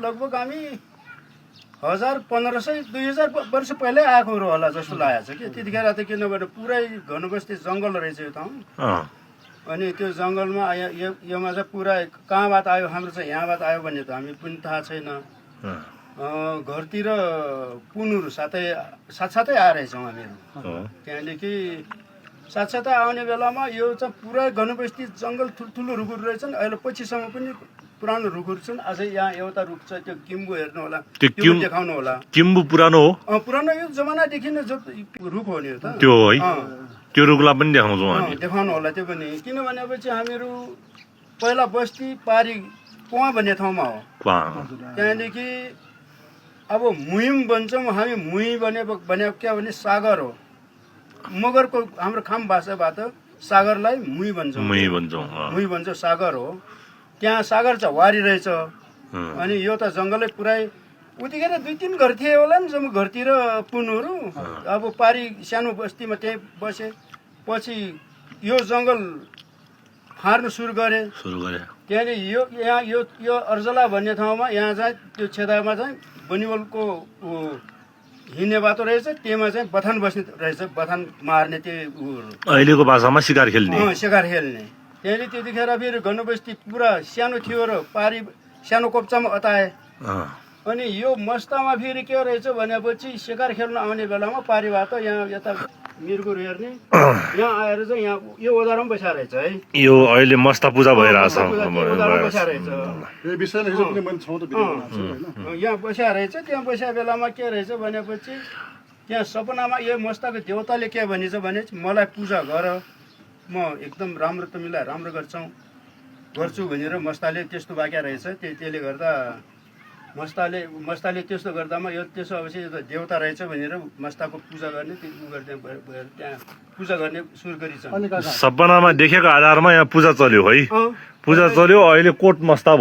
लगभग हामी 1500-2000 वर्ष पहिल्यै आएको होला जस्तो लागेको छ कि त्यतिखेर त किनभने पुरै घनबस्ती जङ्गल रहेछ यो ठाउँ अनि त्यो जङ्गलमा योमा चाहिँ पुरा कहाँबाट आयो हाम्रो चाहिँ यहाँबाट आयो भन्ने त हामी पनि थाहा छैन घरतिर पुनहरू साथसाथै आएरहेछौँ हामीहरू त्यहाँदेखि साथसाथै आउने बेलामा यो चाहिँ पुरै घनबस्ती जङ्गल ठुल्ठुलो रुखहरू रहेछन् अहिले पछिसम्म पनि पुरानो रुखहरू छन् अझै यहाँ एउटा रुख छ त्यो किम्बु हेर्नु होला त्यो देखाउनु होला किम्बु पुरानो हो पुरानो यो जमानादेखि नै जो रुख हो नि त त्यो है त्यो रुखलाई पनि देखाउँछौँ हामी देखाउनु होला त्यो पनि किनभनेपछि हामीहरू पहिला बस्ती पारी कुवा भन्ने ठाउँमा हो त्यहाँदेखि अब मुहिम भन्छौँ हामी मुही भने के भने सागर हो मगरको हाम्रो खाम भाषाबाट सागरलाई मुही भन्छौँ सागर हो त्यहाँ सागर छ वारी रहेछ अनि यो त जङ्गलै पुरै उतिखेर 2-3 घर थिए होला नि जम्मै घरतिर पुनहरू अब पारी सानो बस्तीमा त्यहीँ बसे पछि यो जङ्गल फार्नु सुरु गरे त्यहाँदेखि यहाँ यो अर्जला भन्ने ठाउँमा यहाँ चाहिँ त्यो क्षेत्रमा चाहिँ बनिवलको हिँड्ने बाटो रहेछ त्यहीमा चाहिँ बथान बस्ने रहेछ बथान मार्ने त्यो अहिलेको भाषामा शिकार खेल्ने त्यहाँदेखि त्यतिखेर फेरि घनबस्ती पुरा सानो थियो र पारी सानो कोप्चामा अताए अनि यो मस्तामा फेरि के रहेछ भनेपछि शिकार खेल्न आउने बेलामा पारीबाट यहाँ यता मिर्गुर हेर्ने यहाँ आएर चाहिँ यहाँ यो ओधारमा बसेर रहेछ है यो अहिले मस्ता पूजा भइरहेछ यहाँ बसेर रहेछ त्यहाँ बसेर बेलामा के रहेछ भनेपछि त्यहाँ सपनामा यो मस्ताको देवताले के भनिन्छ भने मलाई पूजा गर म एकदम राम्रो तिमीलाई राम्रो गर्छु भनेर मस्ताले त्यस्तो बाक्या रहेछ त्यसले गर्दा मस्ताले त्यस्तो गर्दामा यो त्यसो अवश्य देवता रहेछ भनेर मस्ताको पूजा गर्ने त्यहाँ पूजा गर्ने सुरु गरिन्छ सपनामा देखेको आधारमा यहाँ पूजा चल्यो है पूजा चल्यो अहिले कोट मस्ता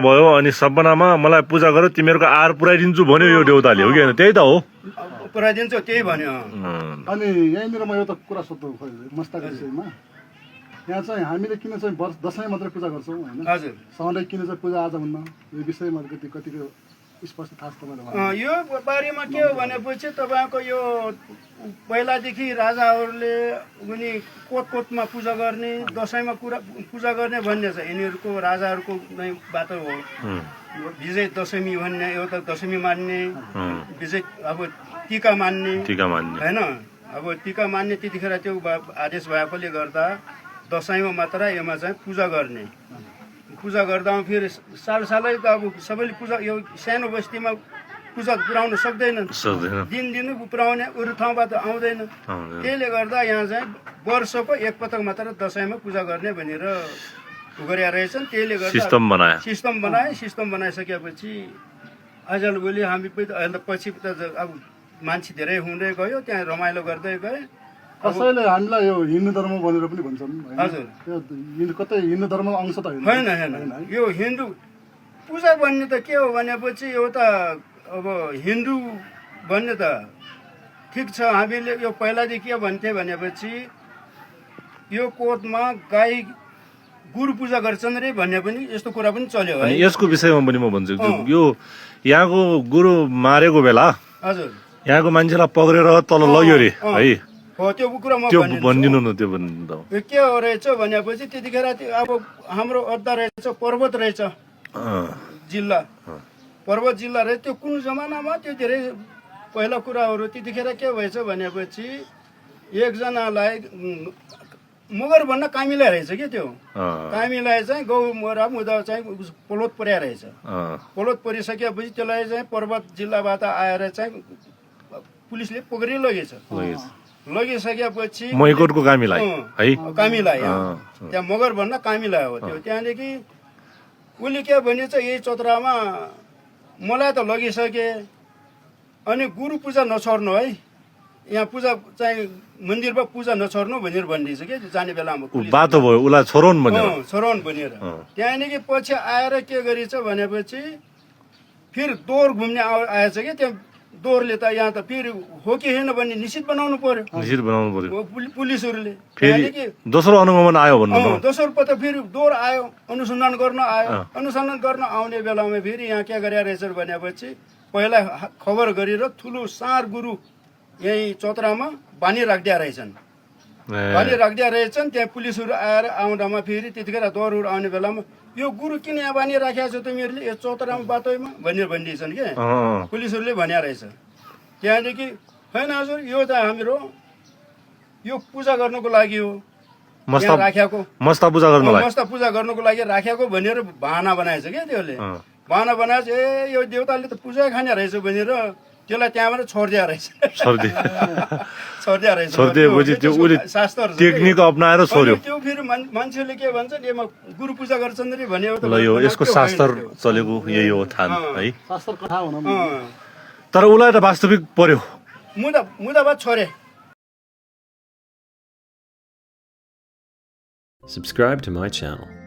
भयो अनि सपनामा मलाई पूजा गर तिमीहरूको आहार पुऱ्याइदिन्छु भन्यो यो देवताले हो कि होइन त्यही त हो पुऱ्याइदिन्छु त्यही भन्यो अनि यहीँनिर म एउटा कुरा सोध्नु मस्ताको विषयमा यहाँ चाहिँ हामीले किन चाहिँ दसैँ मात्रै पूजा गर्छौँ होइन हजुर सधैँ किन चाहिँ पूजा आज हुन्न यो विषयमा कतिको स्पष्ट थाहा छ तपाईँलाई यो बारेमा के हो भनेपछि तपाईँको यो पहिलादेखि राजाहरूले उनी कोटमा पूजा गर्ने दसैँमा पूजा गर्ने भन्ने छ यिनीहरूको राजाहरूको नै बाटो हो विजय दशमी भन्ने एउटा दशमी मान्ने विजय अब टीका मान्ने होइन अब टीका मान्ने त्यतिखेर त्यो आदेश भएकोले गर्दा दसैँमा मात्र यसमा चाहिँ पूजा गर्ने पूजा गर्दामा फेरि सालै त अब सबैले पूजा यो सानो बस्तीमा पूजा पुर्याउन सक्दैनन् दिनु पुर्याउने अरू ठाउँबाट आउँदैन त्यसले गर्दा यहाँ चाहिँ वर्षको एकपटक मात्र दसैँमा पूजा गर्ने भनेर गरेका रहेछन् त्यसले गर्दा सिस्टम बनाइसकेपछि आजभोलि हामी पछि त अब मान्छे धेरै हुँदै गयो त्यहाँ रमाइलो गर्दै गए कसैले हामीलाई यो हिन्दू धर्म भनेर पनि भन्छन् हजुर कतै हिन्दू धर्मको अंश त होइन यो हिन्दू पूजा भन्ने त के हो भनेपछि एउटा अब हिन्दू भन्ने त ठिक छ हामीले यो पहिलादेखि के भन्थे भनेपछि यो कोटमा गाई गुरु पूजा गर्छन् रे भन्ने पनि यस्तो कुरा पनि चल्यो है यसको विषयमा पनि म भन्छु यो यहाँको गुरु मारेको बेला हजुर यहाँको मान्छेलाई पक्रेर तल लग्यो रे है त्यो कुरा म भनिदिनु न त्यो भन्दा के हो रहेछ भनेपछि त्यतिखेर अब हाम्रो अड्डा रहेछ पर्वत रहेछ जिल्ला पर्वत जिल्ला रहेछ त्यो कुन जमानामा त्यो धेरै पहिला कुराहरू त्यतिखेर के भएछ भनेपछि एकजनालाई मगर भन्न कामीलाई रहेछ कि त्यो कामीलाई चाहिँ गौ मोरा मुदा चाहिँ पोलोत पर्या रहेछ पोलोत परिसकेपछि त्यसलाई चाहिँ पर्वत जिल्लाबाट आएर चाहिँ पुलिसले पक्रि लगिसकेपछि मैकोटको कामीलाई त्यहाँ मगर भन्न कामीलाई हो त्यो त्यहाँदेखि उसले के भनिन्छ यही चोत्रामा मलाई त लगिसके अनि गुरु पूजा नछोड्नु है यहाँ पूजा चाहिँ मन्दिरमा पूजा नछोड्नु भनेर भनिदिन्छ कि जाने बेलामा बाटो भयो उसलाई छोरोन भनेर त्यहाँदेखि पछि आएर के गरिन्छ भनेपछि फेरि दोहोर घुम्ने आएछ कि त्यहाँ दोहोरले त यहाँ त फेरि हो कि होइन भन्ने निश्चित बनाउनु पर्यो निश्चित बनाउनु पर्यो पुलिसहरूले फेरि त्यहाँदेखि दोस्रो अनुगमन आयो भन्नु दोस्रो पत्ता फेरि दोहोर आयो अनुसन्धान गर्न आयो अनुसन्धान गर्न आउने बेलामा फेरि यहाँ के गरे रहेछ भनेपछि पहिला खबर गरेर ठुलो सार गुरु यही चौतरामा बानी राखिदिया रहेछन् बानी राखिदिया रहेछन् त्यहाँ पुलिसहरू आएर आउँदामा फेरि त्यतिखेर दोहोरहरू आउने बेलामा यो गुरु किन यहाँ बानी राखेको छ तिमीहरूले यो चौतरामा बाटोमा भनेर भनिदिएछन् के पुलिसहरूले भन्या रहेछ त्यहाँदेखि होइन हजुर यो त हाम्रो यो पूजा गर्नुको लागि हो मस्ता राखेको मस्ता पूजा गर्नलाई मस्ता पूजा गर्नुको लागि राखेको भनेर बहाना बनाएछ क्या त्यसले बहाना बनाएछ ए यो देवताले त पूजा खाने रहेछ भनेर त्यसलाई त्यहाँबाट छोडिदिया रहेछ छोडिदिया रहेछ छोडिदिएपछि त्यो उसले शास्त्र टेक्निक अप्नाएर छोड्यो त्यो फेरि मान्छेले के भन्छन् यसमा गुरु पूजा गर्छन् रे भन्यो ल यो यसको शास्त्र चलेको यही हो थाहा है शास्त्र कथा भनौँ न। तर उसलाई त वास्तविक पर्यो मुदाबाद छोरे Subscribe to my channel.